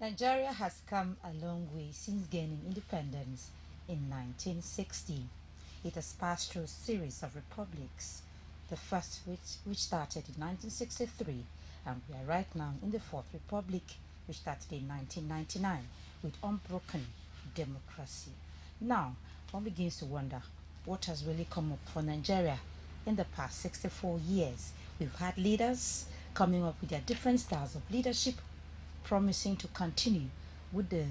Nigeria has come a long way since gaining independence in 1960. It has passed through a series of republics, the first which started in 1963, and we are right now in the Fourth Republic, which started in 1999, with unbroken democracy. Now, one begins to wonder what has really come up for Nigeria in the past 64 years. We've had leaders coming up with their different styles of leadership, promising to continue with the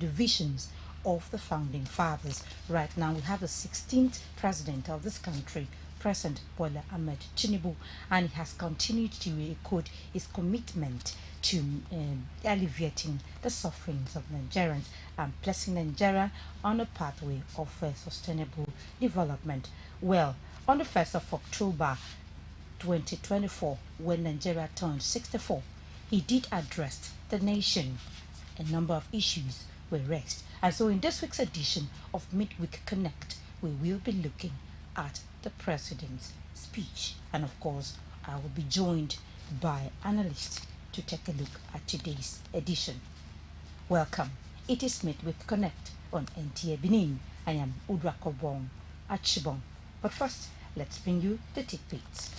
visions of the founding fathers. Right now, we have the 16th president of this country, President Bola Ahmed Tinubu, and he has continued to echoed his commitment to alleviating the sufferings of Nigerians and placing Nigeria on a pathway of sustainable development. Well, on the 1st of October 2024, when Nigeria turned 64, he did address the nation. A number of issues were raised. And so in this week's edition of Midweek Connect, we will be looking at the president's speech. And of course, I will be joined by analysts to take a look at today's edition. Welcome. It is Midweek Connect on NTA Benin. I am Udra Kobong Achibong. But first, let's bring you the tidbits.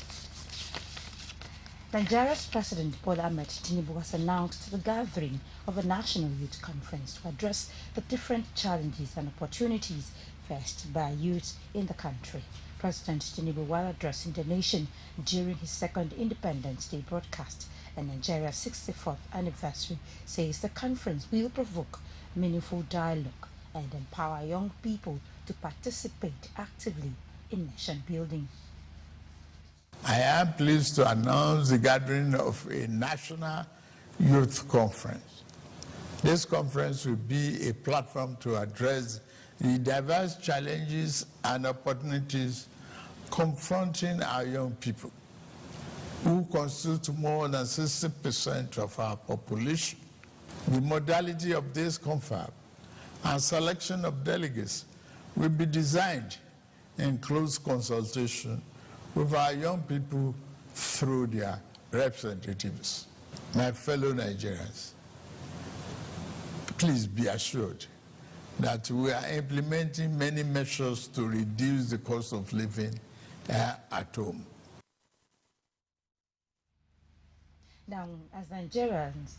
Nigeria's President Bola Ahmed Tinubu has announced the gathering of a national youth conference to address the different challenges and opportunities faced by youth in the country. President Tinubu, while addressing the nation during his second Independence Day broadcast and Nigeria's 64th anniversary, says the conference will provoke meaningful dialogue and empower young people to participate actively in nation building. I am pleased to announce the gathering of a national youth conference. This conference will be a platform to address the diverse challenges and opportunities confronting our young people, who constitute more than 60% of our population. The modality of this conference and selection of delegates will be designed in close consultation with our young people through their representatives. My fellow Nigerians, please be assured that we are implementing many measures to reduce the cost of living at home. Now, as Nigerians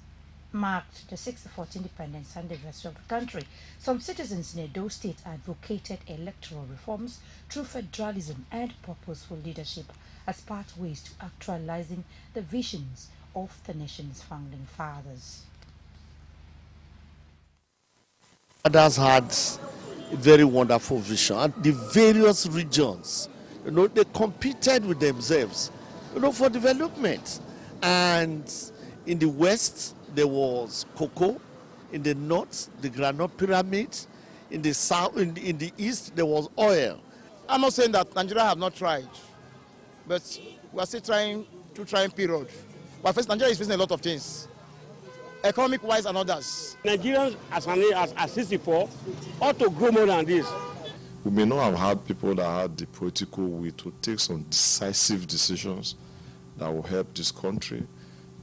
marked the 64th independence anniversary of the country, some citizens in Edo State advocated electoral reforms through federalism and purposeful leadership as pathways to actualizing the visions of the nation's founding fathers. Others had a very wonderful vision, and the various regions, they competed with themselves, for development. And in the West, there was cocoa. In the north, the granite pyramid. In the south, in the east, there was oil. I'm not saying that Nigeria have not tried, but we are still trying period. But first, Nigeria is facing a lot of things, economic-wise and others. Nigerians, as 64, ought to grow more than this. We may not have had people that had the political will to take some decisive decisions that will help this country.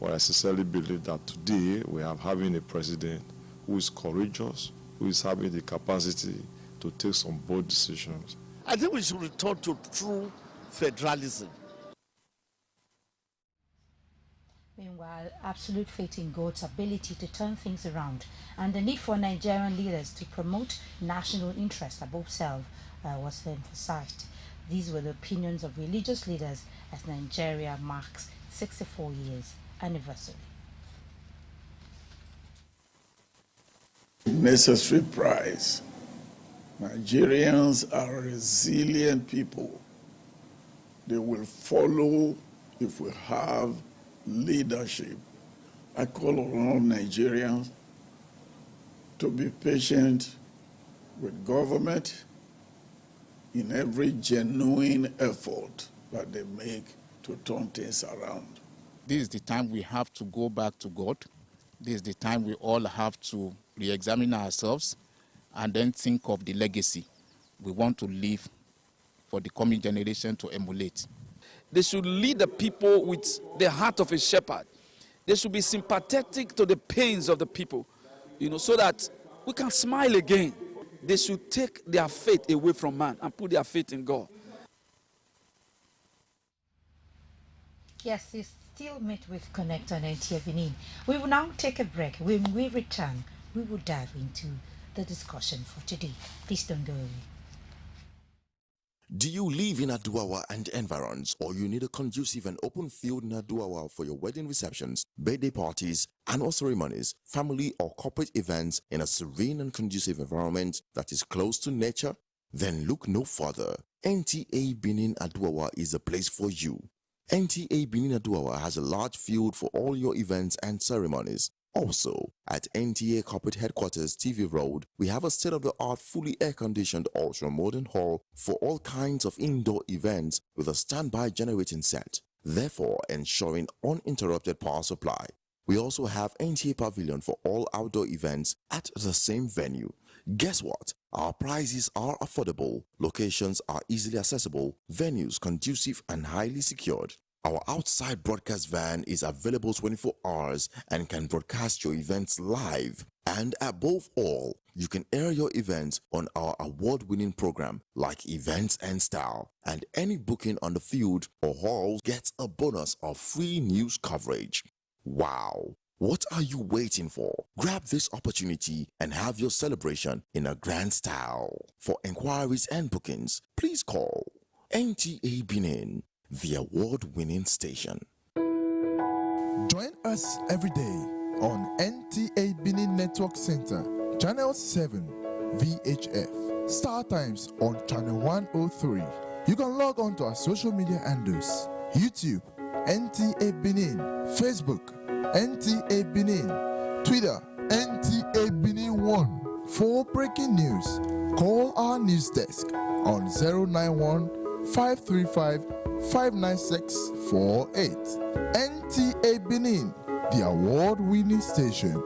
But I sincerely believe that today we are having a president who is courageous, who is having the capacity to take some bold decisions. I think we should return to true federalism. Meanwhile, absolute faith in God's ability to turn things around and the need for Nigerian leaders to promote national interest above self was emphasized. These were the opinions of religious leaders as Nigeria marks 64 years anniversary. Necessary price. Nigerians are resilient people. They will follow if we have leadership. I call on all Nigerians to be patient with government in every genuine effort that they make to turn things around. This is the time we have to go back to God. This is the time we all have to re-examine ourselves and then think of the legacy we want to leave for the coming generation to emulate. They should lead the people with the heart of a shepherd. They should be sympathetic to the pains of the people. so that we can smile again. They should take their faith away from man and put their faith in God. Yes, it's still Midweek Connect on NTA Benin. We will now take a break. When we return, we will dive into the discussion for today. Please don't go away. Do you live in Aduawa and environs, or you need a conducive and open field in Aduawa for your wedding receptions, birthday parties, annual ceremonies, family or corporate events in a serene and conducive environment that is close to nature? Then look no further. NTA Benin Aduawa is the place for you. NTA Benin Aduawa has a large field for all your events and ceremonies. Also, at NTA Corporate Headquarters TV Road, we have a state-of-the-art fully air-conditioned ultra-modern hall for all kinds of indoor events with a standby generating set, therefore ensuring uninterrupted power supply. We also have NTA Pavilion for all outdoor events at the same venue. Guess what? Our prices are affordable, locations are easily accessible, venues conducive and highly secured. Our outside broadcast van is available 24 hours and can broadcast your events live. And above all, you can air your events on our award-winning program like Events and Style. And any booking on the field or hall gets a bonus of free news coverage. Wow! What are you waiting for? Grab this opportunity and have your celebration in a grand style. For inquiries and bookings, please call NTA Benin, the award-winning station. Join us every day on NTA Benin Network Center, Channel 7, VHF. Star Times on Channel 103. You can log on to our social media handles: YouTube, NTA Benin, Facebook, NTA Benin, Twitter, NTA Benin 1. For breaking news, call our news desk on 091 535 59648. NTA Benin, the award-winning station.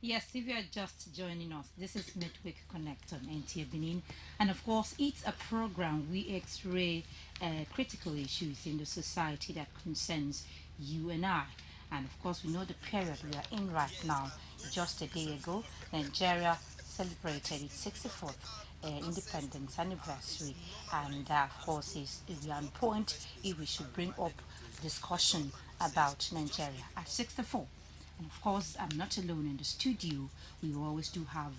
Yes, if you are just joining us, this is Midweek Connect on NTA Benin. And of course, it's a program we x-ray critical issues in the society that concerns you and I. And of course, we know the period we are in right now. Just a day ago, Nigeria celebrated its 64th independence anniversary. And of course, we are on point if we should bring up discussion about Nigeria at 64. And of course, I'm not alone in the studio. We always do have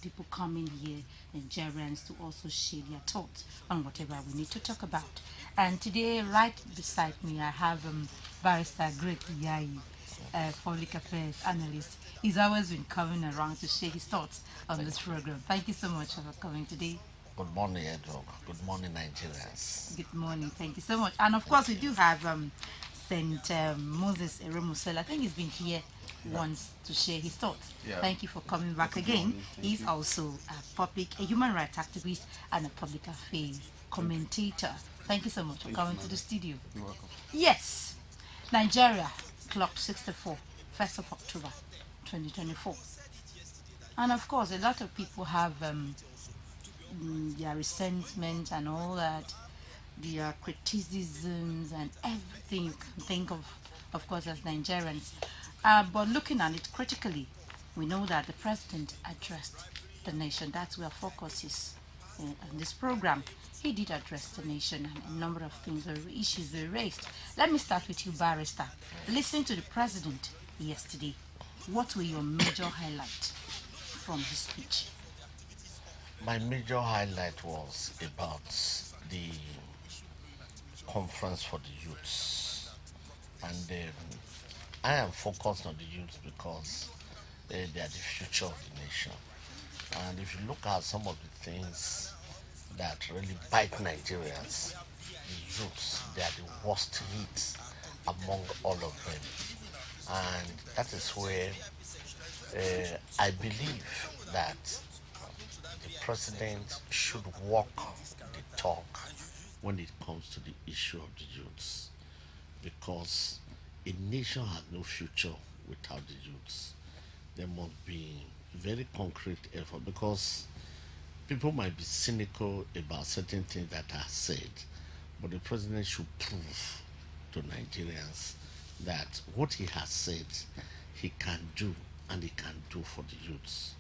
people coming here, Nigerians, to also share their thoughts on whatever we need to talk about. And today, right beside me, I have Barrister Greg Yai, public affairs analyst. He's always been coming around to share his thoughts on this program. Thank you so much for coming today. Good morning, Edro. Good morning, Nigerians. Good morning. Thank you so much. And of course, we do have St. Moses Eremusel. I think he's been here once to share his thoughts. Thank you for coming back again. He's also a human rights activist and a public affairs commentator. Thank you so much for coming to the studio. You're welcome. Yes, Nigeria clocked 64, 1st of October 2024. And of course, a lot of people have their resentment and all that, their criticisms and everything you can think of course, as Nigerians. But looking at it critically, we know that the president addressed the nation. That's where focus is on this program. He did address the nation, and a number of things or issues were raised. Let me start with you, Barrister. Listening to the president yesterday, what were your major highlights from his speech? My major highlight was about the conference for the youths, and I am focused on the youth because they are the future of the nation. And if you look at some of the things that really bite Nigerians, the youths, they are the worst hits among all of them. And that is where I believe that the president should walk the talk when it comes to the issue of the youths, because a nation has no future without the youths. There must be very concrete effort, because people might be cynical about certain things that are said, but the president should prove to Nigerians that what he has said he can do, and he can do for the youths.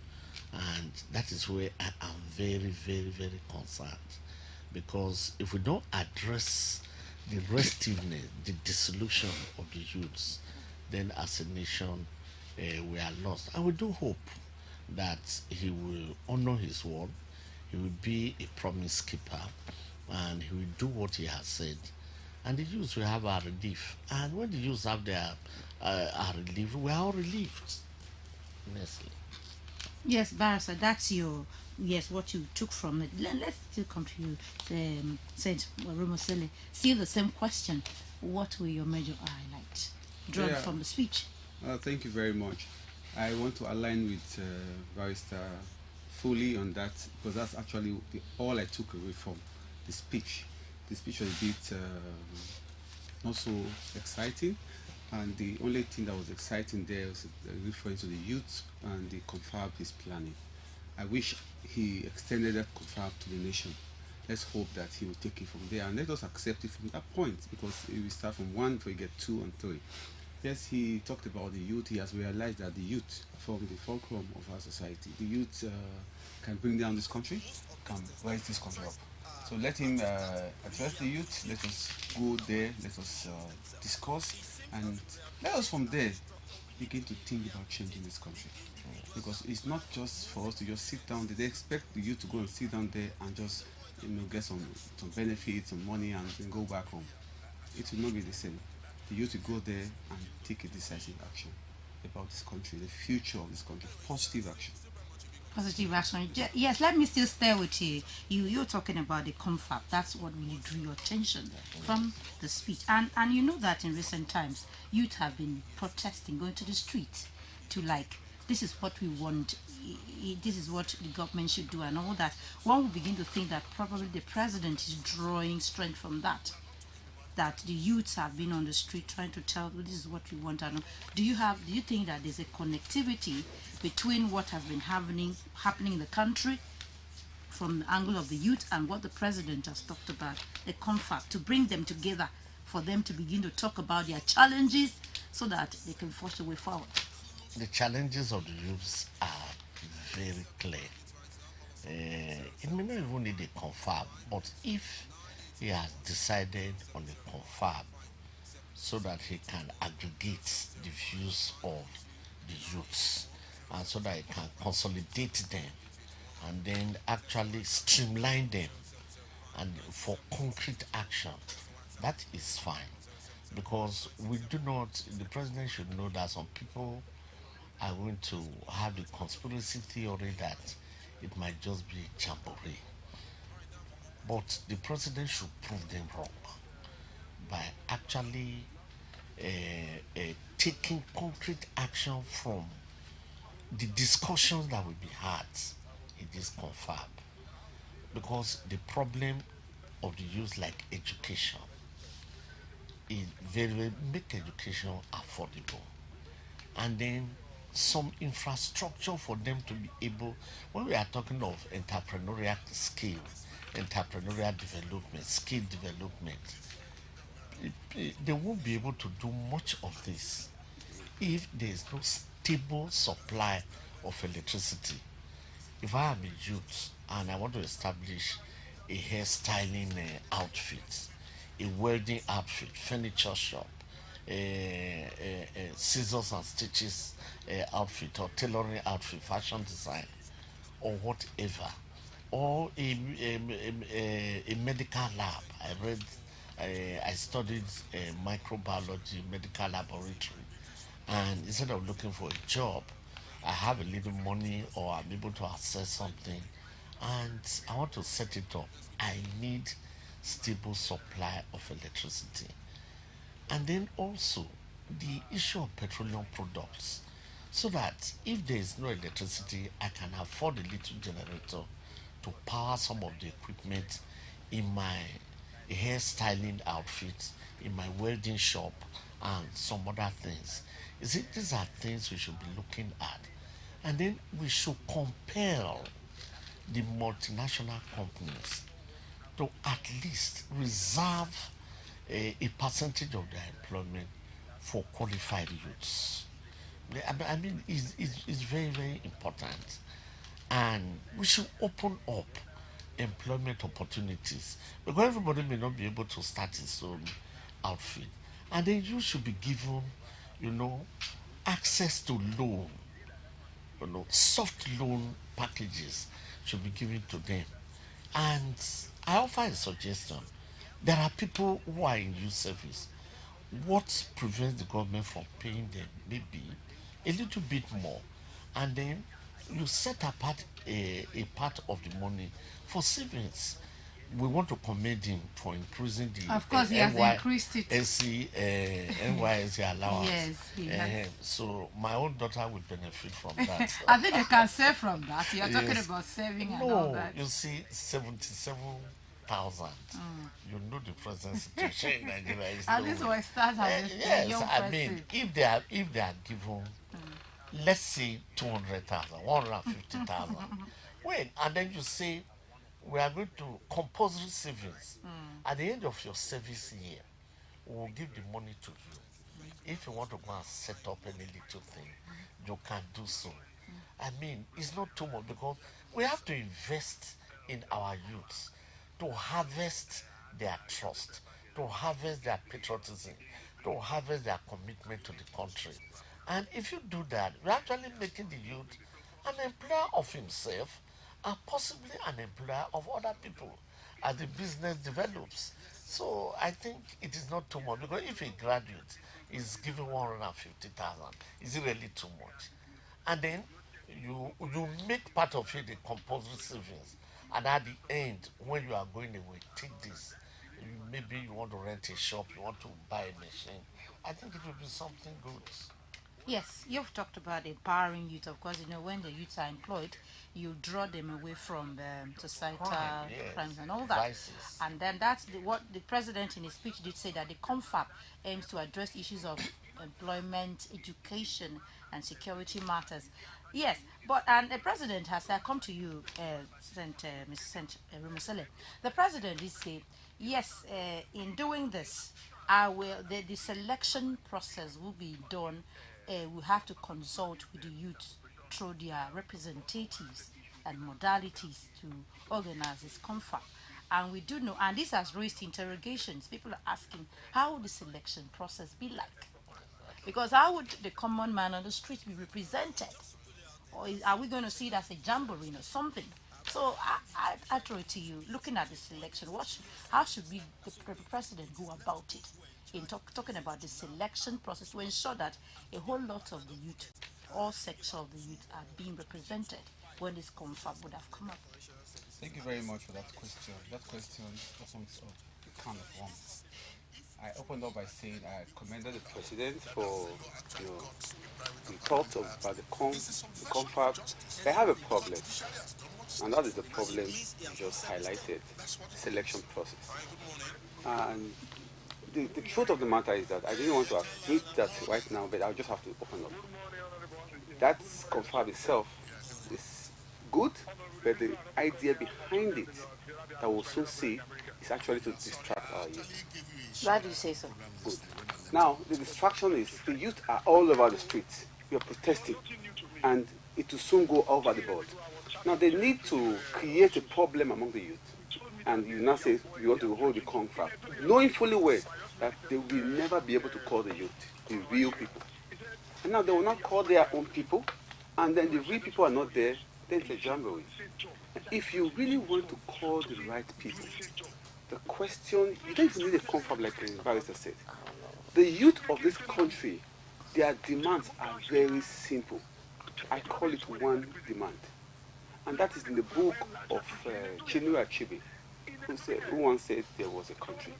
And that is where I am very, very, very concerned, because if we don't address the restiveness, the dissolution of the youths, then as a nation we are lost. And we do hope that he will honor his word, he will be a promise keeper, and he will do what he has said, and the youths will have our relief. And when the youths have their our relief, we are all relieved. Honestly. Yes, Barrister, that's your what you took from it. Let's still come to you, Saint Romosele. Still the same question. What were your major highlights drawn from the speech? Thank you very much. I want to align with Barrister fully on that, because that's actually all I took away from the speech. The speech was a bit not so exciting, and the only thing that was exciting there was referring to the youth and the confab he's planning. I wish he extended that confab to the nation. Let's hope that he will take it from there, and let us accept it from that point, because we start from 1 before we get 2 and 3. Yes, he talked about the youth. He has realized that the youth form the fulcrum of our society. The youth can bring down this country, can rise this country up. So let him address the youth. Let us go there. Let us discuss, and let us from there begin to think about changing this country. Because it's not just for us to just sit down there. They expect the youth to go and sit down there and just get some benefits, some money, and then go back home. It will not be the same. The youth will go there and take a decisive action about this country, the future of this country, positive action. Positive action. Yes, let me still stay with you. You're talking about the confab. That's what really drew your attention from the speech. And you know that in recent times, youth have been protesting, going to the street to this is what we want, this is what the government should do and all that. One would begin to think that probably the president is drawing strength from that the youths have been on the street trying to tell this is what we want. And do you think that there's a connectivity between what has been happening in the country from the angle of the youth and what the president has talked about, the confab, to bring them together for them to begin to talk about their challenges so that they can force a way forward? The challenges of the youths are very clear. It may not even need a confab, but if he has decided on the confab so that he can aggregate the views of the youths, and so that he can consolidate them and then actually streamline them and for concrete action, that is fine. Because the president should know that some people are going to have the conspiracy theory that it might just be a jamboree. But the president should prove them wrong by actually taking concrete action from the discussions that will be had in this confab. Because the problem of the youth, like education, is make education affordable, and then some infrastructure for them to be able, when we are talking of entrepreneurial skill, entrepreneurial development, skill development, they won't be able to do much of this if there is no stable supply of electricity. If I am a youth and I want to establish a hairstyling outfit, a welding outfit, furniture shop, scissors and stitches outfit, or tailoring outfit, fashion design, or whatever, or a medical lab. I studied microbiology, medical laboratory, and instead of looking for a job, I have a little money or I'm able to access something, and I want to set it up. I need stable supply of electricity. And then also the issue of petroleum products, so that if there is no electricity, I can afford a little generator to power some of the equipment in my hairstyling outfit, in my welding shop, and some other things. You see, these are things we should be looking at. And then we should compel the multinational companies to at least reserve a percentage of their employment for qualified youths. I mean, it's very, very important. And we should open up employment opportunities, because everybody may not be able to start his own outfit. And then you should be given, access to loan, soft loan packages should be given to them. And I offer a suggestion. There are people who are in youth service. What prevents the government from paying them maybe a little bit more, and then you set apart a part of the money for savings? We want to commend him for increasing the of course he has increased it. NYSC allowance. Yes, he has. So my own daughter will benefit from that. I think they can save from that. You are talking about saving and all that. You see, 77,000. You know the present situation in Nigeria is at least we start as a young I mean, if they are given, let's say 200,000, 150,000, wait, and then you say we are going to compulsory savings. At the end of your service year, we will give the money to you. If you want to go and set up any little thing, you can do so. I mean, it's not too much, because we have to invest in our youths to harvest their trust, to harvest their patriotism, to harvest their commitment to the country. And if you do that, we're actually making the youth an employer of himself, and possibly an employer of other people as the business develops. So I think it is not too much, because if a graduate is given 150,000, is it really too much? And then you make part of it the compulsory savings, and at the end, when you are going away, take this. Maybe you want to rent a shop, you want to buy a machine. I think it will be something good. Yes, you've talked about empowering youth. Of course, when the youths are employed, you draw them away from societal crimes and all that. Vices. And then that's what the president in his speech did say, that the CONFAP aims to address issues of employment, education, and security matters. Yes, but the president has come to you, Mr. Rumusele. The president did say, yes, in doing this, the selection process will be done. We have to consult with the youth through their representatives and modalities to organize this CONFAP. And we do know, and this has raised interrogations. People are asking, how would the selection process be like? Because how would the common man on the street be represented? Or are we going to see it as a jamboree or something? So I throw it to you, looking at the selection, how should the president go about it in talking about the selection process to ensure that a whole lot of the youth, all sections of the youth, are being represented when this CONFAP would have come up? Thank you very much for that question. That question opens up a can of worms. I opened up by saying I commended the president for the thoughts about the CONFAP. They have a problem, and that is the problem you just highlighted, selection process. And the truth of the matter is that I didn't want to admit that right now, but I'll just have to open up. That CONFAP itself is good, but the idea behind it that we'll soon see is actually to distract our youth. Why do you say so? Good. Now, the distraction is the youth are all over the streets. We are protesting, and it will soon go over the board. Now, they need to create a problem among the youth. And you now say you want to hold the CONFAP, knowing fully well that they will never be able to call the youth, the real people. And now they will not call their own people, and then the real people are not there, 10th of January. If you really want to call the right people, the question, you don't even need a confab like the barrister said. The youth of this country, their demands are very simple. I call it one demand. And that is in the book of Chinua Achebe, who once said there was a country.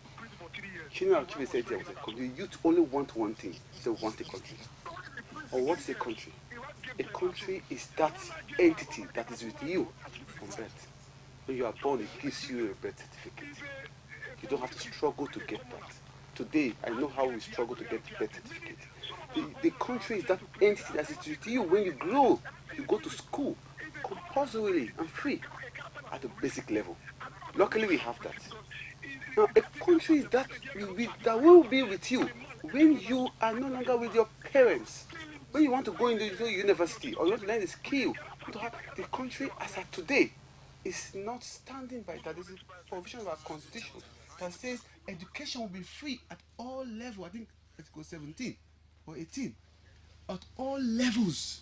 Chinua Achebe said there was a country. The youth only want one thing. They want a country. Or what is a country? A country is that entity that is with you from birth. When you are born, it gives you a birth certificate. You don't have to struggle to get that. Today, I know how we struggle to get the birth certificate. The country is that entity that is with you when you grow. You go to school compulsorily and free at the basic level. Luckily, we have that. Now, a country is that will be with you when you are no longer with your parents. When you want to go into university or you want to learn a skill, the country as of today is not standing by that. There's a provision of our constitution that says education will be free at all levels. I think Article 17 or 18. At all levels.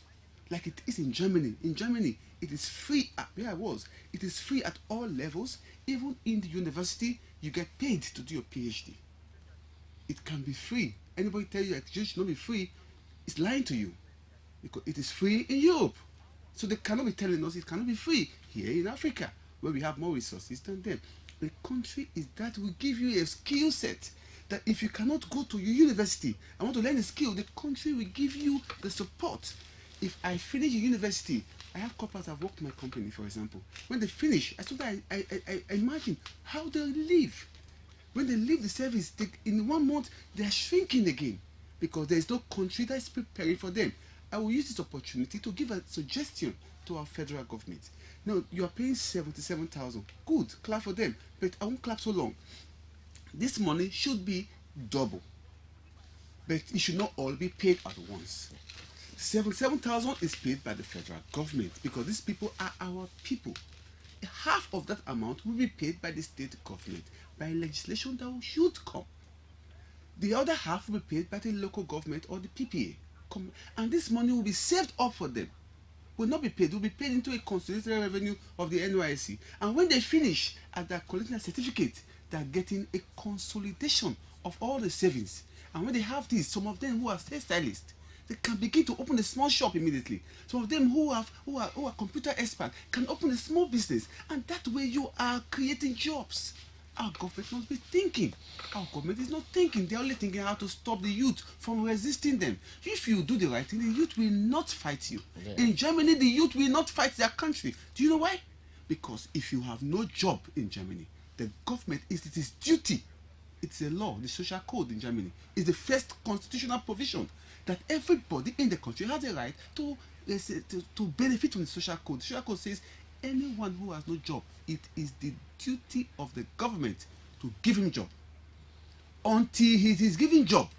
Like it is in Germany. In Germany, it is free. Where I was, it is free at all levels. Even in the university, you get paid to do your PhD. It can be free. Anybody tell you that it should not be free is lying to you, because it is free in Europe. So they cannot be telling us it cannot be free here in Africa, where we have more resources than them. The country is that will give you a skill set that if you cannot go to your university and want to learn a skill, the country will give you the support. If I finish university, I have corporates I've worked in my company, for example. When they finish, I imagine how they live. When they leave the service, in 1 month, they are shrinking again because there is no country that is preparing for them. I will use this opportunity to give a suggestion to our federal government. Now, you are paying 77,000. Good, clap for them. But I won't clap so long. This money should be double. But it should not all be paid at once. 77,000 is paid by the federal government because these people are our people. Half of that amount will be paid by the state government by legislation that should come. The other half will be paid by the local government or the PPA. And this money will be saved up for them. Will not be paid, will be paid into a consolidated revenue of the NYSC. And when they finish at their collecting a certificate, they are getting a consolidation of all the savings. And when they have this, some of them who are hairstylists, they can begin to open a small shop immediately. Some of them who are computer experts can open a small business, and that way you are creating jobs. Our government must be thinking. Our government is not thinking. They're only thinking how to stop the youth from resisting them. If you do the right thing, the youth will not fight you. Yeah. In Germany, the youth will not fight their country. Do you know why? Because if you have no job in Germany, the government it is duty. It's a law, the social code in Germany. It's the first constitutional provision that everybody in the country has a right to benefit from the social code. The social code says anyone who has no job, it is the duty of the government to give him job. Until he is given job,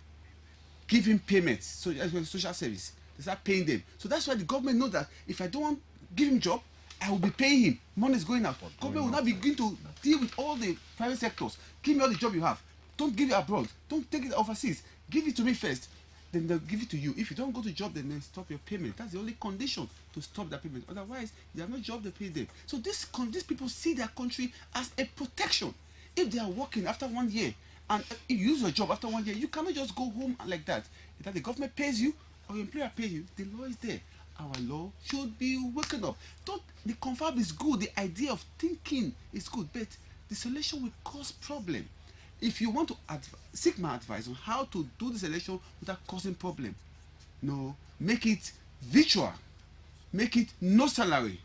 give him payments. So that's social service. They start paying them. So that's why the government knows that if I don't give him job, I will be paying him. Money is going out. Government will not begin to deal with all the private sectors. Give me all the job you have. Don't give it abroad. Don't take it overseas. Give it to me first. Then they'll give it to you. If you don't go to job, then they stop your payment. That's the only condition to stop that payment. Otherwise, they have no job, they pay them. So these people see their country as a protection. If they are working after 1 year, and if you lose your job after 1 year, you cannot just go home like that. If the government pays you, or your employer pays you, the law is there. Our law should be waking up. The confab is good. The idea of thinking is good, but the solution will cause problem. If you want to seek my advice on how to do this election without causing problem, no, make it virtual, make it no salary,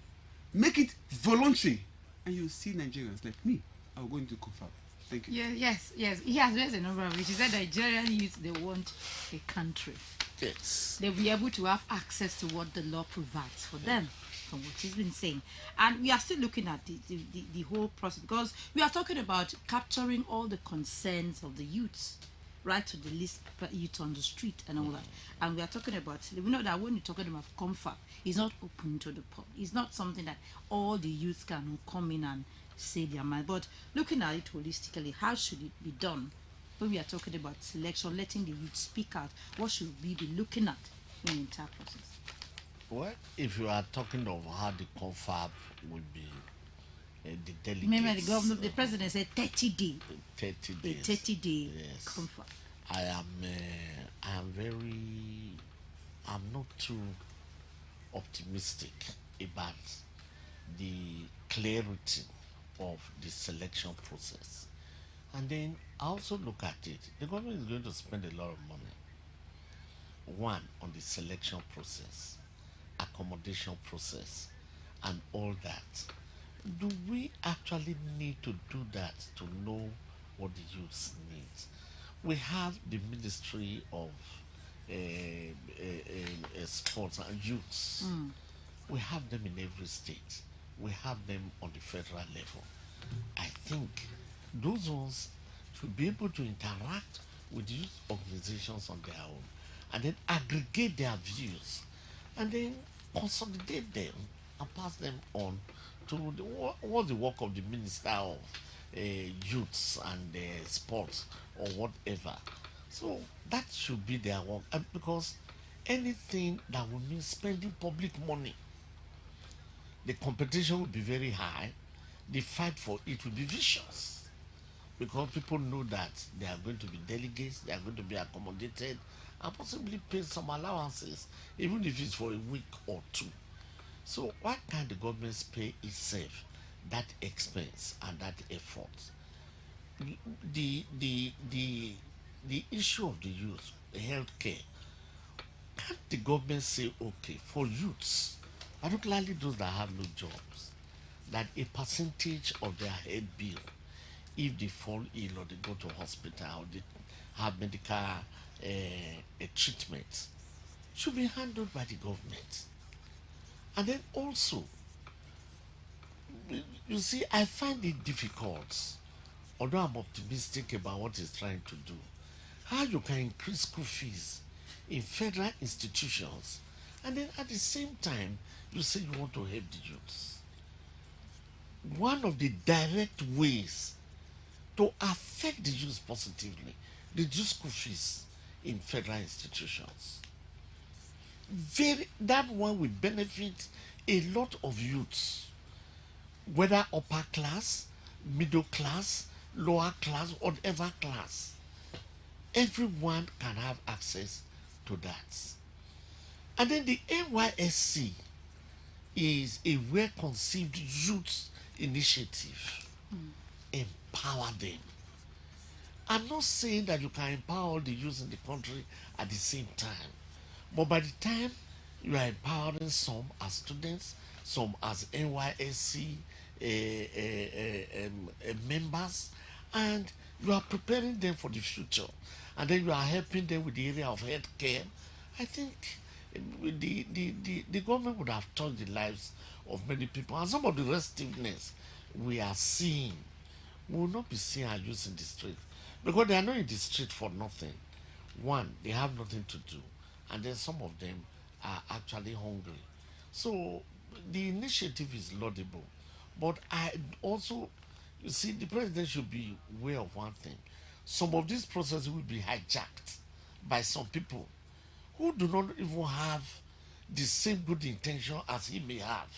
make it voluntary, and you'll see Nigerians like me. I will go into confab. Thank you. Yeah, yes. He has raised a number of issues. He said Nigerian youth, they want a country. Yes. They'll be able to have access to what the law provides for them, from what he's been saying. And we are still looking at the whole process, because we are talking about capturing all the concerns of the youths, right to the least youth on the street and all that. And we are talking about, we know that when you're talking about confab, it's not open to the public. It's not something that all the youths can come in and say their mind. But looking at it holistically, how should it be done? When we are talking about selection, letting the youth speak out, what should we be looking at in the entire process? Well, if you are talking of how the confab will be, the delegates. Remember, the president said 30 days. 30 days. A 30-day Yes. confab. I'm not too optimistic about the clarity of the selection process. And then I also look at it. The government is going to spend a lot of money. One, on the selection process, accommodation process, and all that. Do we actually need to do that to know what the youth needs? We have the Ministry of Sports and Youths. We have them in every state. We have them on the federal level. I think those ones should be able to interact with youth organizations on their own and then aggregate their views and then consolidate them and pass them on to what's the work of the Minister of Youths and Sports or whatever. So that should be their work, and because anything that will mean spending public money, the competition will be very high, the fight for it will be vicious, because people know that they are going to be delegates, they are going to be accommodated, and possibly pay some allowances, even if it's for a week or two. So why can't the government pay itself that expense and that effort? The issue of the youth, the healthcare, can't the government say, okay, for youths, particularly those that have no jobs, that a percentage of their head bill, if they fall ill or they go to hospital or they have medical treatment, should be handled by the government? And then also, you see, I find it difficult, although I'm optimistic about what he's trying to do, how you can increase school fees in federal institutions and then at the same time you say you want to help the youths. One of the direct ways to affect the youth positively, reduce school fees in federal institutions. That one will benefit a lot of youths, whether upper class, middle class, lower class, whatever class. Everyone can have access to that. And then the NYSC is a well-conceived youth initiative. Empower them. I'm not saying that you can empower all the youth in the country at the same time, but by the time you are empowering some as students, some as NYSC members, and you are preparing them for the future, and then you are helping them with the area of healthcare, I think the government would have touched the lives of many people. And some of the restiveness we are seeing, we will not be seeing our youth in the street, because they are not in the street for nothing. One, they have nothing to do, and then some of them are actually hungry. So the initiative is laudable, but I also, you see, the president should be aware of one thing. Some of these processes will be hijacked by some people who do not even have the same good intention as he may have.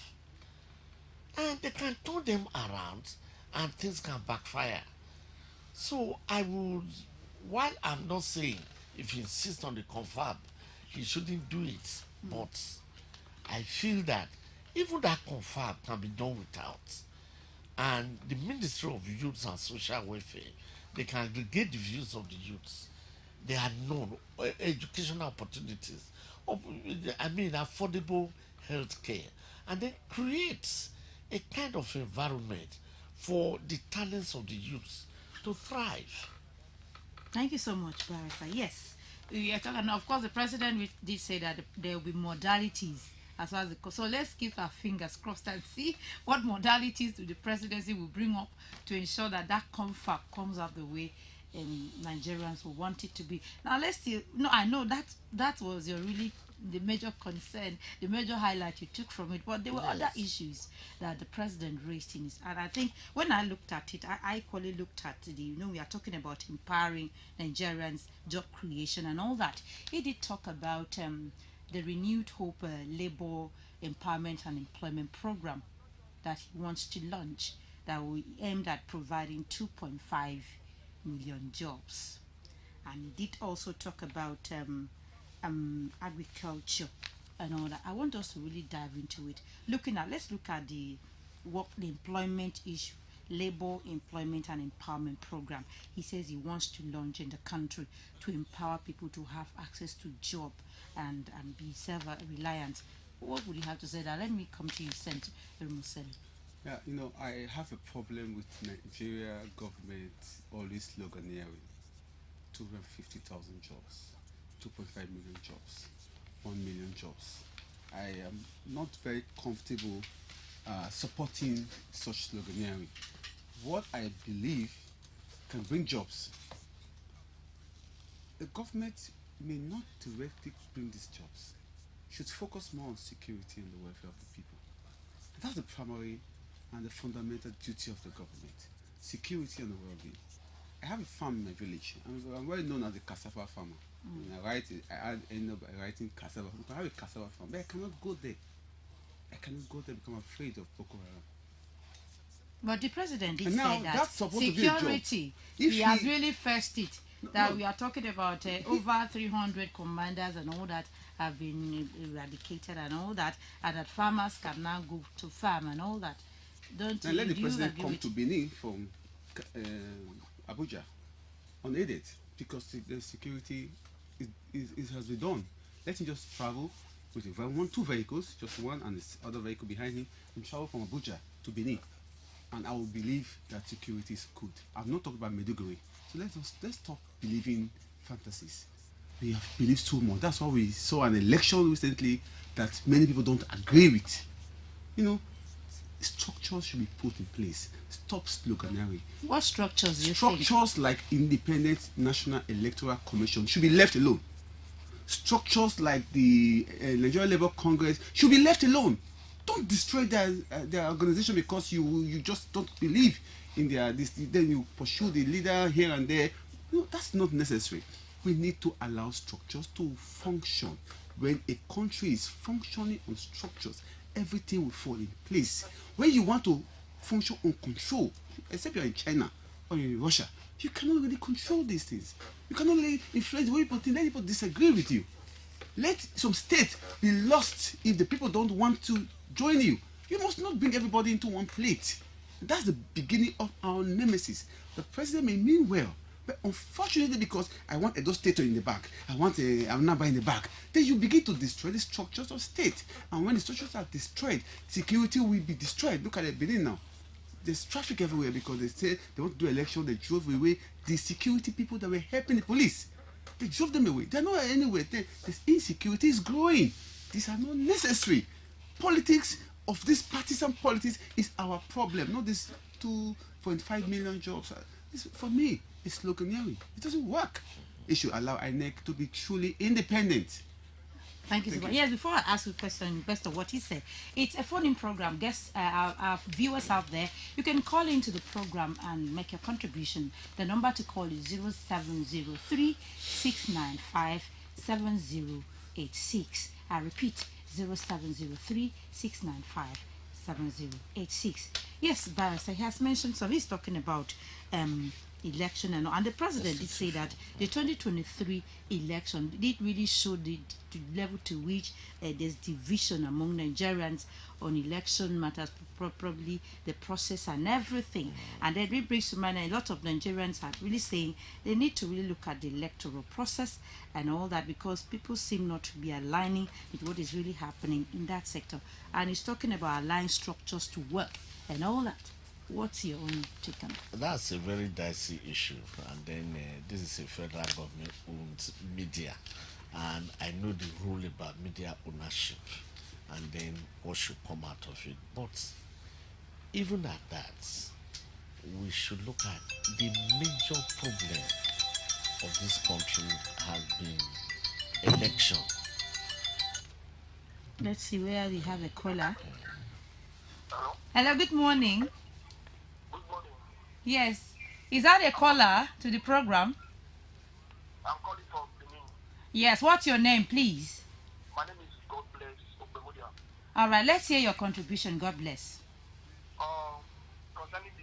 And they can turn them around and things can backfire. So I would, while I'm not saying if he insists on the confab, he shouldn't do it, but I feel that even that confab can be done without. And the Ministry of Youth and Social Welfare, they can aggregate the views of the youths. They are known, educational opportunities, affordable health care, and then create a kind of environment for the talents of the youths to thrive. Thank you so much, Barrister. Yes, we are talking. Of course, the president did say that there will be modalities as far as so let's keep our fingers crossed and see what modalities the presidency will bring up to ensure that that confab comes out the way Nigerians will want it to be. Now let's see. No, I know that was your really the major concern, the major highlight you took from it, but there were other issues that the president raised in his, and I think when I looked at it, I equally looked at we are talking about empowering Nigerians, job creation and all that. He did talk about the Renewed Hope Labor Empowerment and Employment Program that he wants to launch that will aim at providing 2.5 million jobs. And he did also talk about agriculture and all that. I want us to really dive into it. Let's look at the employment issue, labor employment and empowerment program. He says he wants to launch in the country to empower people to have access to job and be self-reliant. What would you have to say that? Let me come to you, Senator Museli. Yeah, I have a problem with Nigeria government always sloganeering. 250,000 jobs, 2.5 million jobs, 1 million jobs. I am not very comfortable supporting such sloganeering. What I believe can bring jobs. The government may not directly bring these jobs. Should focus more on security and the welfare of the people. That's the primary and the fundamental duty of the government. Security and the well-being. I have a farm in my village. I'm well known as a cassava farmer. I end up writing cassava. I have a cassava farm, but I cannot go there. I cannot go there because I'm afraid of Boko Haram. But the president did And now say that that's supposed to be a job. security, If he has really first it. That we are talking about over 300 commanders and all that have been eradicated and all that, and that farmers can now go to farm and all that. Don't and you, let the do you president agree come with to Benin from Abuja unaided because the security has been done. Let him just travel with two vehicles, just one and this other vehicle behind him, and travel from Abuja to Benin. And I will believe that security is good. I'm not talking about Meduguri. So let's stop believing fantasies. We have believed so much. That's why we saw an election recently that many people don't agree with. Structures should be put in place. Stop sloganeering. What structures do you think? Structures like Independent National Electoral Commission should be left alone. Structures like the Nigerian Labour Congress should be left alone. Don't destroy their organization because you just don't believe in then you pursue the leader here and there. No, that's not necessary. We need to allow structures to function. When a country is functioning on structures, everything will fall in place. When you want to function on control, except you're in China or in Russia, you cannot really control these things. You cannot really influence the way people think. Let people disagree with you. Let some state be lost if the people don't want to join you. You must not bring everybody into one plate. That's the beginning of our nemesis. The president may mean well, but unfortunately, because I want Edo State in the back, I want Anambra in the back, then you begin to destroy the structures of state. And when the structures are destroyed, security will be destroyed. Look at the Benin now. There's traffic everywhere because they say they want to do election. They drove away the security people that were helping the police. They drove them away. They're not anywhere. This insecurity is growing. These are not necessary. Politics of this partisan politics is our problem, not this 2.5 million jobs. For me, it's sloganeering. It doesn't work. It should allow INEC to be truly independent. Thank you so much. Yes, before I ask you a question, based on what he said, it's a phone-in program. Guests, our viewers out there, you can call into the program and make your contribution. The number to call is 0703-695-7086. I repeat, 0703-695-7086. Yes, Barrister, he has mentioned some. He's talking about election and the president did say that the 2023 election did really show the level to which there's division among Nigerians on election matters, probably the process and everything. And then it brings to mind a lot of Nigerians are really saying they need to really look at the electoral process and all that because people seem not to be aligning with what is really happening in that sector. And he's talking about aligning structures to work and all that. What's your own take on it? That's a very dicey issue, and then this is a federal government-owned media, and I know the rule about media ownership, and then what should come out of it. But even at that, we should look at the major problem of this country has been election. Let's see where we have a caller. Hello, good morning. Yes. Is that a caller to the program? I'm calling from Benin. Yes. What's your name, please? My name is All right, let's hear your contribution. God bless. Concerning the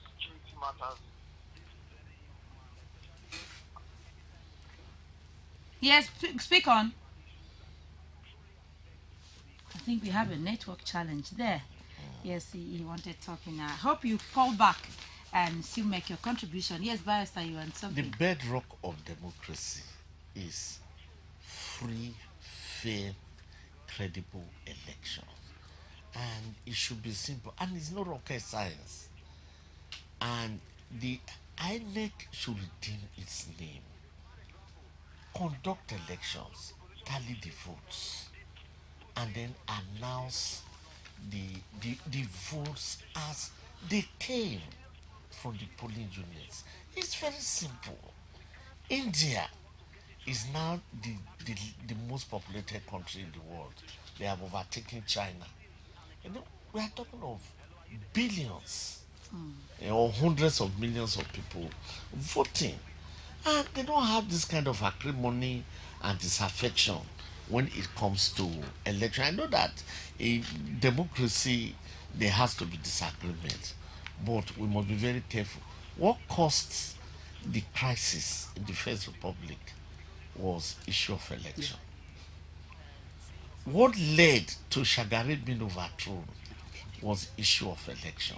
security matters. Yes, speak on. I think we have a network challenge there. Yes, he wanted talking. I hope you call back and still make your contribution. Yes, Barrister, you want something? The bedrock of democracy is free, fair, credible elections. And it should be simple. And it's not rocket science. And the INEC should redeem its name. Conduct elections, tally the votes, and then announce the votes as they came from the polling units. It's very simple. India is now the most populated country in the world. They have overtaken China. You know, we are talking of billions or hundreds of millions of people voting. And they don't have this kind of acrimony and disaffection when it comes to election. I know that in democracy there has to be disagreement, but we must be very careful. What caused the crisis in the First Republic was issue of election. What led to Shagari being overthrown was issue of election.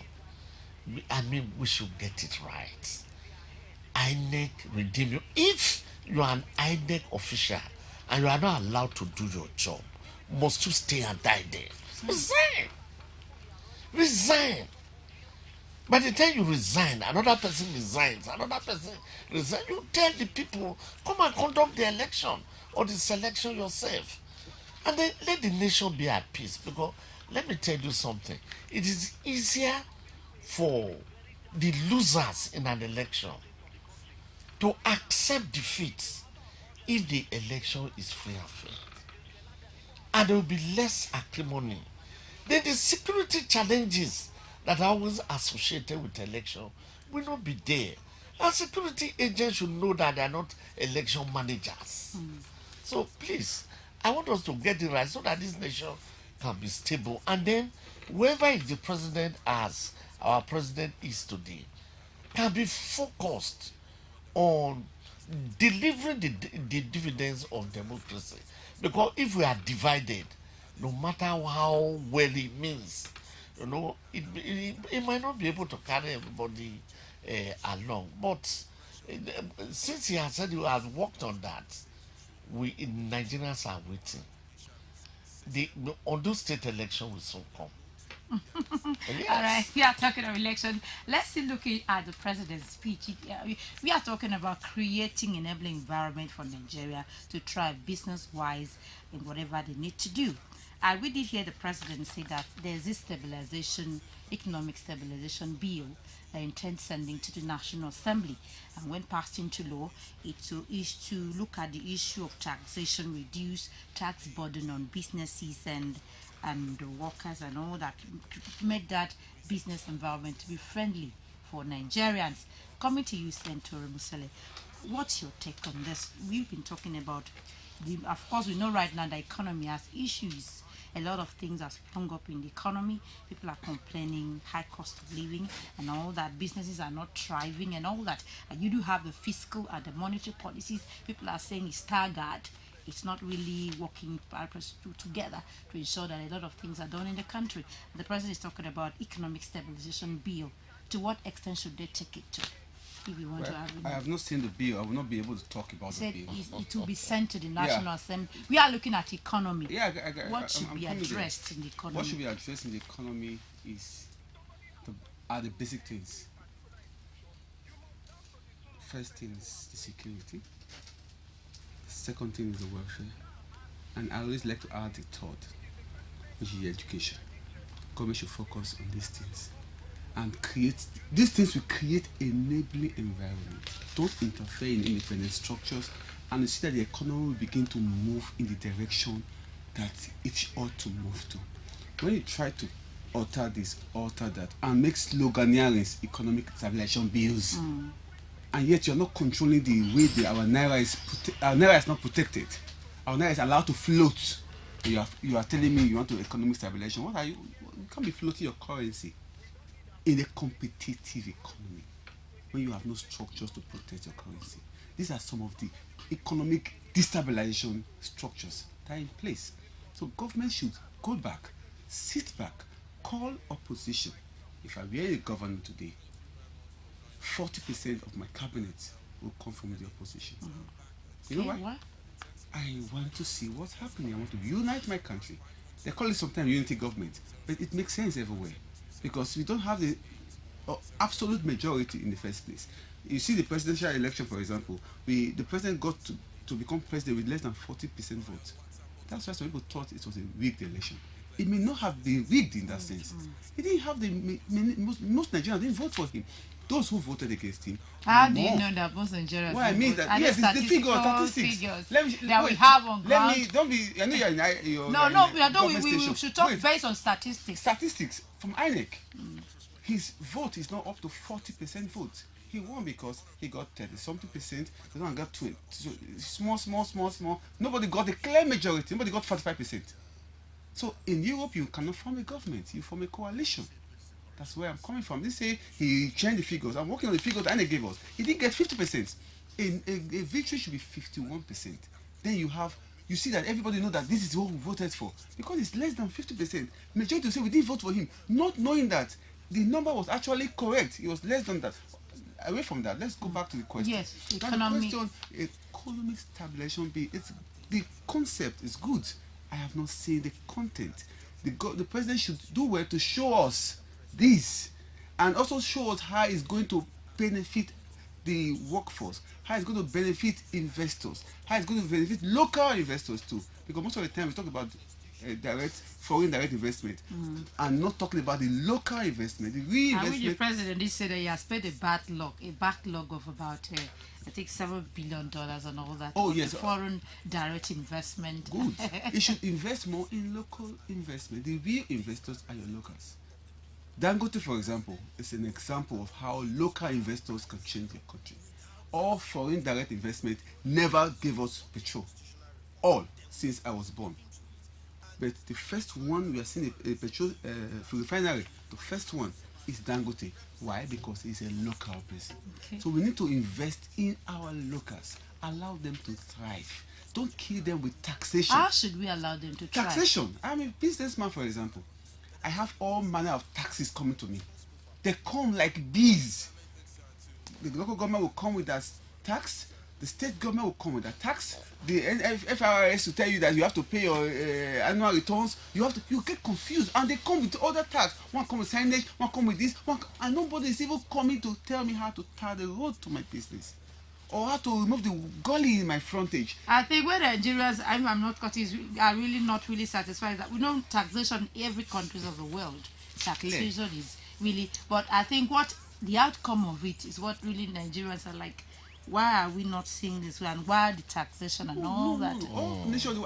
I mean, we should get it right. INEC redeem you. If you are an INEC official and you are not allowed to do your job, must you stay and die there? Resign. Resign. By the time you resign, another person resigns, another person resigns. You tell the people, come and conduct the election or the selection yourself. And then let the nation be at peace. Because let me tell you something. It is easier for the losers in an election to accept defeat if the election is free and fair. And there will be less acrimony. Then the security challenges that are always associated with election will not be there. Our security agents should know that they are not election managers. So please, I want us to get it right so that this nation can be stable. And then whoever is the president, as our president is today, can be focused on delivering the dividends of democracy. Because if we are divided, no matter how well it means, you know, it might not be able to carry everybody along. But since he has said he has worked on that, we Nigerians are waiting. The Ondo state election will soon come. Yes. All right, we are talking about election. Let's still look at the president's speech. We are talking about creating an enabling environment for Nigeria to thrive business-wise in whatever they need to do. And we did hear the president say that there's this economic stabilization bill that intends sending to the National Assembly. And when passed into law, it is to look at the issue of taxation, reduce tax burden on businesses and the workers and all that, to make that business environment to be friendly for Nigerians. Coming to you, Senator Musele, what's your take on this? We've been talking about, of course, we know right now the economy has issues. A lot of things are sprung up in the economy. People are complaining, high cost of living and all that. Businesses are not thriving and all that. And you do have the fiscal and the monetary policies. People are saying it's staggered. It's not really working together to ensure that a lot of things are done in the country. The president is talking about economic stabilization bill. To what extent should they take it to? If you want to have I have not seen the bill. I will not be able to talk about the bill. It will be sent to the National Assembly. We are looking at economy. Yeah, what should be addressed in the economy? What should be addressed in the economy are the basic things. First thing is the security. Second thing is the welfare, and I always like to add the third, which is education. Government should focus on these things and create these things. Will create enabling environment. Don't interfere in independent structures, and you see that the economy will begin to move in the direction that it ought to move to. When you try to alter this, alter that, and make sloganeering economic stabilization bills. And yet you're not controlling the way our naira is. Our naira is not protected. Our naira is allowed to float You are telling me you want to economic stabilization. What are you? You can't be floating your currency in a competitive economy when you have no structures to protect your currency. These are some of the economic destabilization structures that are in place. So government should go back, sit back, call opposition. If I were a governor today, 40% of my cabinet will come from the opposition. You know why? What? I want to see what's happening. I want to unite my country. They call it sometimes unity government, but it makes sense everywhere because we don't have the absolute majority in the first place. You see the presidential election, for example, the president got to become president with less than 40% vote. That's why some people thought it was a rigged election. It may not have been rigged in that sense. He didn't have most Nigerians didn't vote for him. Those who voted against him. How do you know that most Nigerians? Well, I mean that yes, it's the statistics. We have on ground. Let me don't be. I know you're in your. No, we should talk based on statistics. Statistics from INEC. His vote is not up to 40% vote. He won because he got 30-something%. The one got 20. So small. Nobody got a clear majority. Nobody got 45%. So in Europe, you cannot form a government. You form a coalition. That's where I'm coming from. They say he changed the figures. I'm working on the figures that they gave us. He didn't get 50%. A victory should be 51%. Then you see that everybody know that this is what we voted for. Because it's less than 50%. Majority will say we didn't vote for him, not knowing that the number was actually correct. It was less than that. Away from that, let's go back to the question. Yes, economic stabilization bill. The concept is good. I have not seen the content. The president should do well to show us this and also show us how it's going to benefit the workforce, how it's going to benefit investors, how it's going to benefit local investors too. Because most of the time we talk about foreign direct investment and not talking about the local investment, the reinvestment. The president did say that he has paid a backlog of about I think $7 billion and all that. Oh yes, foreign direct investment. Good. You should invest more in local investment. The real investors are your locals. Dangote, for example, is an example of how local investors can change their country. All foreign direct investment never gave us petrol. All since I was born. But the first one we are seeing a petrol refinery, the first one is Dangote. Why? Because he's a local person. Okay. So we need to invest in our locals, allow them to thrive. Don't kill them with taxation. How should we allow them to thrive? Taxation. I'm a businessman, for example. I have all manner of taxes coming to me. They come like bees. The local government will come with that tax. The state government will come with that tax. The FRS will tell you that you have to pay your annual returns. You get confused, and they come with other tax. One come with signage, one come with this, and nobody is even coming to tell me how to tar the road to my business, or how to remove the gully in my frontage. I think when Nigerians, I'm not cutting, are really not really satisfied that we know taxation in every country of the world. Taxation is really, but I think what the outcome of it is what really Nigerians are like. Why are we not seeing this? And why the taxation and all that?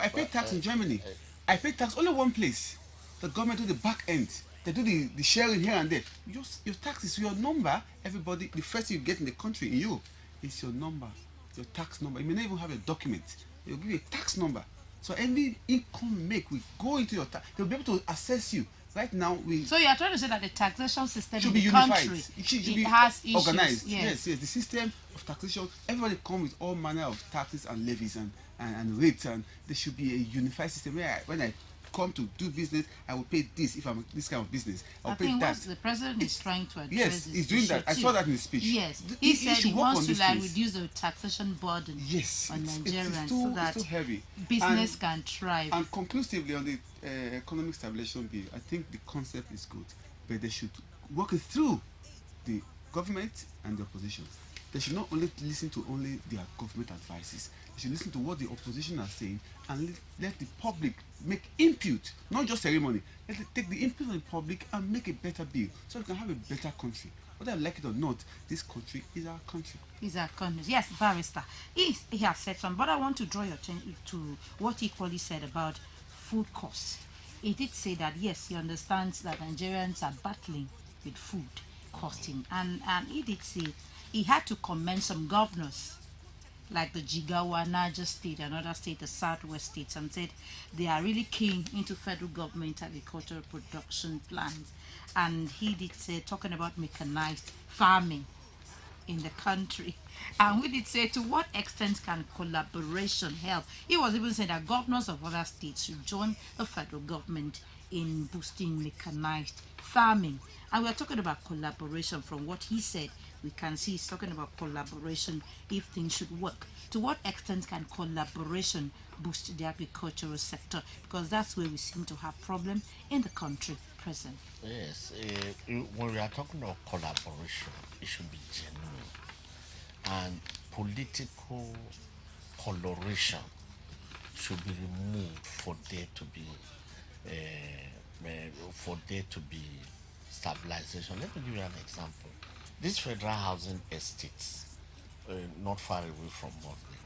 I pay tax in Germany. I pay tax only one place. The government do the back end. They do the sharing here and there. Your tax is your number. Everybody, the first thing you get in the country, in Europe, is your number, your tax number. You may not even have a document. They'll give you a tax number. So any income you make will go into your tax. They'll be able to assess you. Right now, So you are trying to say that the taxation system should in be the unified. country It should be has organized. Yes. The system of taxation. Everybody comes with all manner of taxes and levies and rates, and there should be a unified system where when I come to do business, I will pay this if I'm this kind of business. I think what the president is trying to address. Yes, he's doing that. I saw that in his speech. Yes, he said he wants to reduce the taxation burden on Nigerians so that it's too heavy. Business can thrive. And conclusively on the economic stabilization bill, I think the concept is good, but they should work it through the government and the opposition. They should not only listen to only their government advices. They should listen to what the opposition are saying and let the public make input, not just ceremony. Let them take the input of the public and make a better bill so we can have a better country. Whether I like it or not, this country is our country. Is our country. Yes, barrister. He has said something, but I want to draw your attention to what he equally said about food costs. He did say that, yes, he understands that Nigerians are battling with food costing. And he did say he had to commend some governors like the Jigawa, Niger State, and other states, the southwest states, and said they are really keen into federal government agricultural production plans. And he did say, talking about mechanized farming in the country. And we did say, to what extent can collaboration help? He was even saying that governors of other states should join the federal government in boosting mechanized farming. And we are talking about collaboration. From what he said, we can see he's talking about collaboration if things should work. To what extent can collaboration boost the agricultural sector? Because that's where we seem to have problem in the country present. Yes, when we are talking about collaboration, it should be genuine. And political coloration should be removed for there to be stabilization. Let me give you an example. This federal housing estates, not far away from Bodley,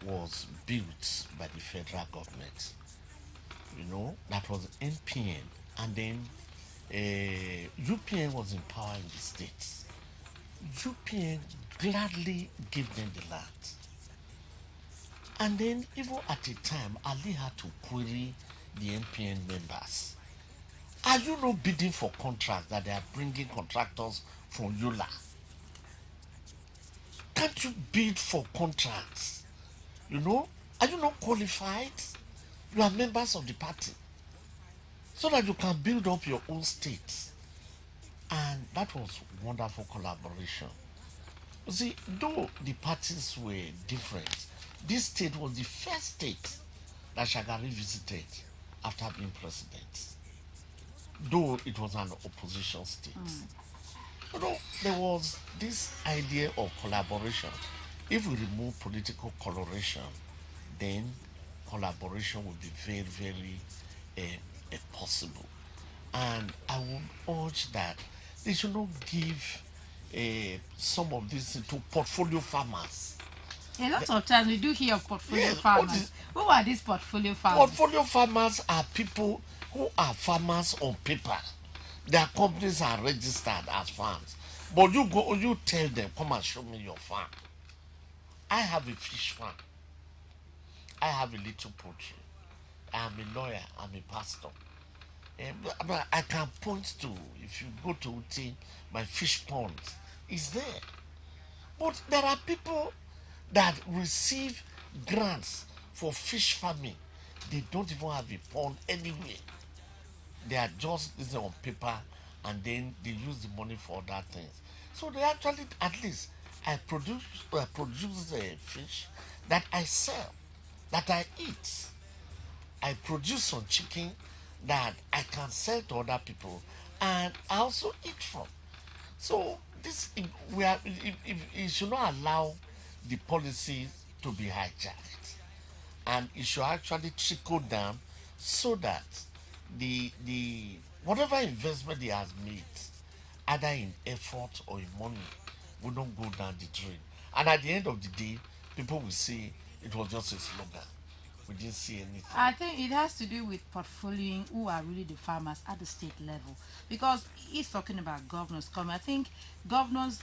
was built by the federal government. You know, that was NPN, and then UPN was in power in the states. UPN gladly gave them the land. And then, even at the time, Ali had to query the NPN members. Are you not bidding for contracts that they are bringing contractors from Yola? Can't you bid for contracts? You know, are you not qualified? You are members of the party, so that you can build up your own state. And that was wonderful collaboration. You see, though the parties were different, this state was the first state that Shagari visited after being president, though it was an opposition state. You know, there was this idea of collaboration. If we remove political coloration, then collaboration would be very, very possible. And I would urge that they should not give some of this to portfolio farmers. A lot of times we do hear of portfolio farmers. Who are these portfolio farmers? Portfolio farmers are people who are farmers on paper. Their companies are registered as farms. But you tell them, come and show me your farm. I have a fish farm. I have a little poultry. I am a lawyer. I'm a pastor. But I can point to, if you go to Uti, my fish pond is there. But there are people that receive grants for fish farming. They don't even have a pond anywhere. They are just this on paper, and then they use the money for other things. So they actually, at least, I produce fish that I sell, that I eat. I produce some chicken that I can sell to other people, and I also eat from. So this, it should not allow the policies to be hijacked, and it should actually trickle down so that the whatever investment he has made, either in effort or in money, will not go down the drain. And at the end of the day, people will say it was just a slogan. We didn't see anything. I think it has to do with portfolioing who are really the farmers at the state level, because he's talking about governors coming. I think governors,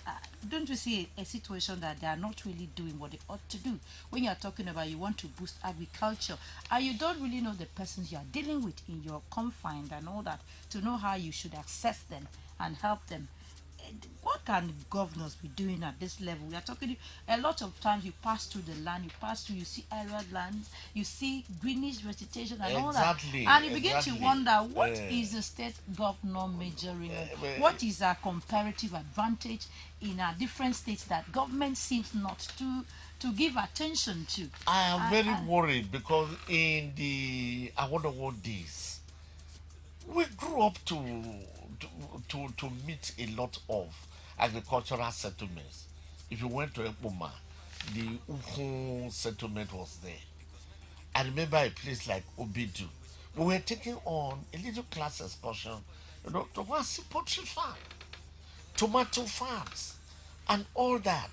don't you see a situation that they are not really doing what they ought to do? When you are talking about you want to boost agriculture, and you don't really know the persons you are dealing with in your confines and all that, to know how you should access them and help them. What can governors be doing at this level? We are talking, a lot of times you pass through the land, you see arid lands, you see greenish vegetation and all that. And you begin to wonder, what is the state governor majoring on? What is our comparative advantage in our different states that government seems not to give attention to? I am very worried, because in the Awolowo days, we grew up to meet a lot of agricultural settlements. If you went to Ekpoma, the Ukun settlement was there. I remember a place like Obidu. We were taking on a little class excursion, to go and see poultry farm, tomato farms, and all that.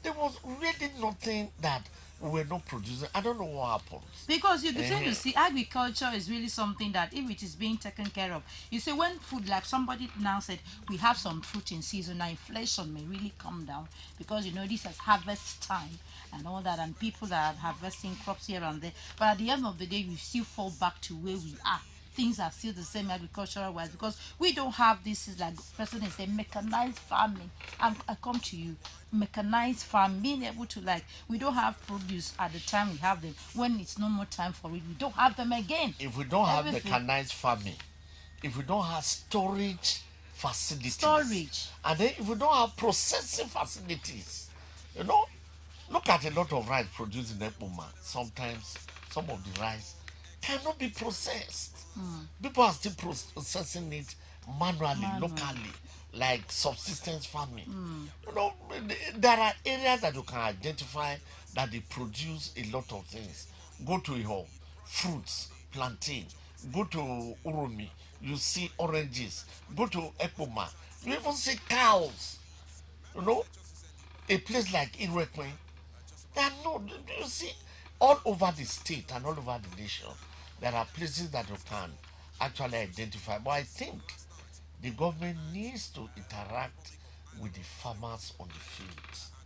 There was really nothing that we're not producing. I don't know what happened. Because you begin to see agriculture is really something that if it is being taken care of, you see when food, like somebody now said, we have some fruit in season, now inflation may really come down because this is harvest time and all that, and people that are harvesting crops here and there. But at the end of the day, we still fall back to where we are. Things are still the same agricultural wise because we don't have this, is like president say, mechanized farming. I come to you, mechanized farm, being able to, like, we don't have produce at the time we have them. When it's no more time for it, we don't have them again. If we don't have mechanized farming, if we don't have storage facilities, and then if we don't have processing facilities, look at a lot of rice produced in Ekpoma. Sometimes some of the rice cannot be processed. People are still processing it manually, locally, like subsistence farming. There are areas that you can identify that they produce a lot of things. Go to Iho, fruits, plantain. Go to Uromi, you see oranges. Go to Ekpoma, you even see cows. A place like Irekwe, there are you see, all over the state and all over the nation, there are places that you can actually identify. But I think the government needs to interact with the farmers on the field.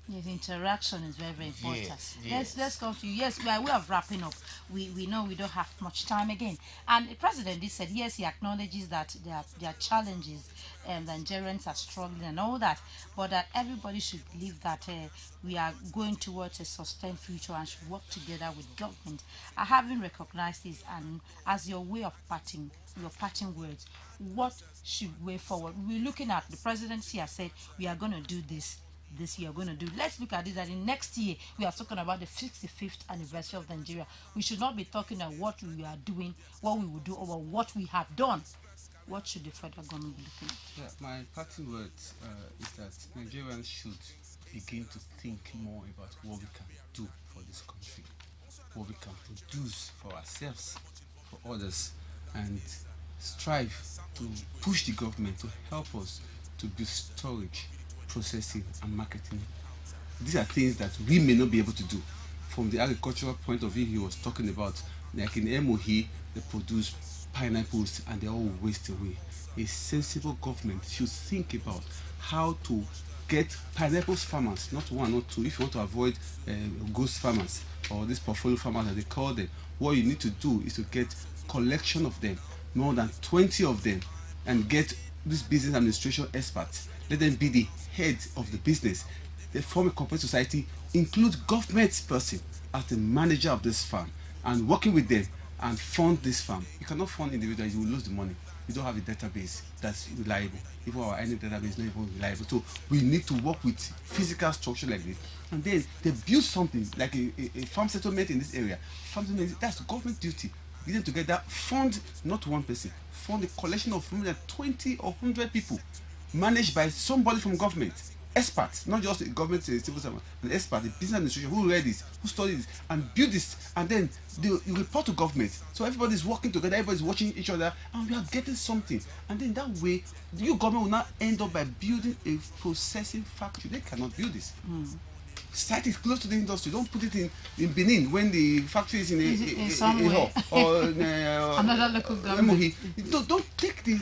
Yes, interaction is very, very important. Yes. Let's come to you. Yes, we are way of wrapping up. We know we don't have much time again. And the president did said, yes, he acknowledges that there are challenges and Nigerians are struggling and all that, but that everybody should believe that we are going towards a sustained future and should work together with government. I haven't recognized this, and as your way of parting, your parting words, what should way forward? We're looking at the presidency has said we are going to do this year, going to do. Let's look at this, that in next year we are talking about the 65th anniversary of Nigeria. We should not be talking about what we are doing, what we will do, or what we have done. What should the federal government be looking at? Yeah, my parting words is that Nigerians should begin to think more about what we can do for this country, what we can produce for ourselves, for others, and strive to push the government to help us to build storage, processing and marketing. These are things that we may not be able to do. From the agricultural point of view, he was talking about, like in Emohi, they produce pineapples and they all waste away. A sensible government should think about how to get pineapples farmers, not one, not two. If you want to avoid ghost farmers or these portfolio farmers as they call them, what you need to do is to get collection of them, more than 20 of them, and get this business administration experts. Let them be the head of the business. They form a corporate society, include government person as the manager of this farm, and working with them and fund this farm. You cannot fund individuals, you will lose the money. You don't have a database that's reliable. Even our any database is not even reliable. So we need to work with physical structure like this. And then they build something like a farm settlement in this area. Farm settlement, that's government duty. Get them together, fund not one person, fund a collection of more than 20 or 100 people, managed by somebody from government, experts, not just a government civil servant, an expert, a business administration who read this, who studied this, and build this, and then you report to government. So everybody's working together, everybody's watching each other, and we are getting something. And then that way, your government will not end up by building a processing factory. They cannot build this. Site is close to the industry. Don't put it in Benin when the factory is in somewhere or another local government. Don't take the.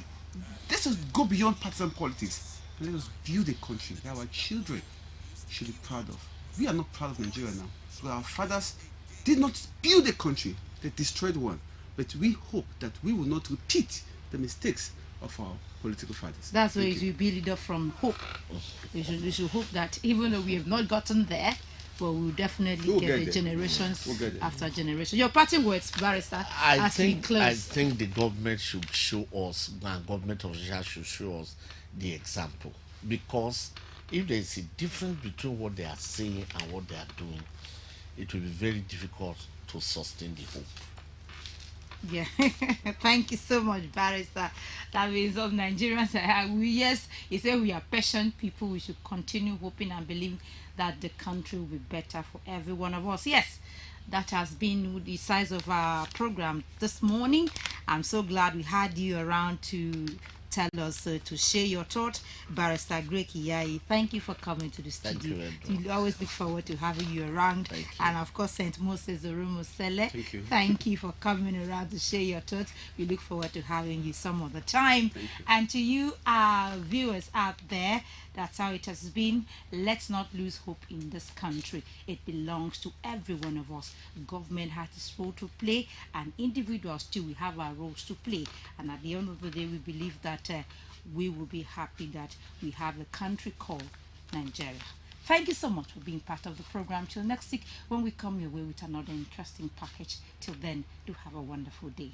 Let's just go beyond partisan politics and let us build a country that our children should be proud of. We are not proud of Nigeria now. So our fathers did not build a country; they destroyed one. But we hope that we will not repeat the mistakes of our political fathers. That's where you build it up from hope. We should hope that even though we have not gotten there, but we'll definitely get the generations after generation. Your parting words, Barrister, I think the government should show us, and government officials should show us the example. Because if there is a difference between what they are saying and what they are doing, it will be very difficult to sustain the hope. Yeah, thank you so much, Barrister. That means of Nigerians, yes, he said we are patient people. We should continue hoping and believing that the country will be better for every one of us. Yes, that has been the size of our program this morning. I'm so glad we had you around to tell us to share your thoughts. Barrister Greg Iyai, thank you for coming to the studio. We always look forward to having you around. And of course, St. Moses Oromo Sele, thank you for coming around to share your thoughts. We look forward to having you some other time. And to you, our viewers out there, that's how it has been. Let's not lose hope in this country. It belongs to every one of us. Government has its role to play, and individuals too, we have our roles to play. And at the end of the day, we believe that we will be happy that we have a country called Nigeria. Thank you so much for being part of the program. Till next week, when we come your way with another interesting package. Till then, do have a wonderful day.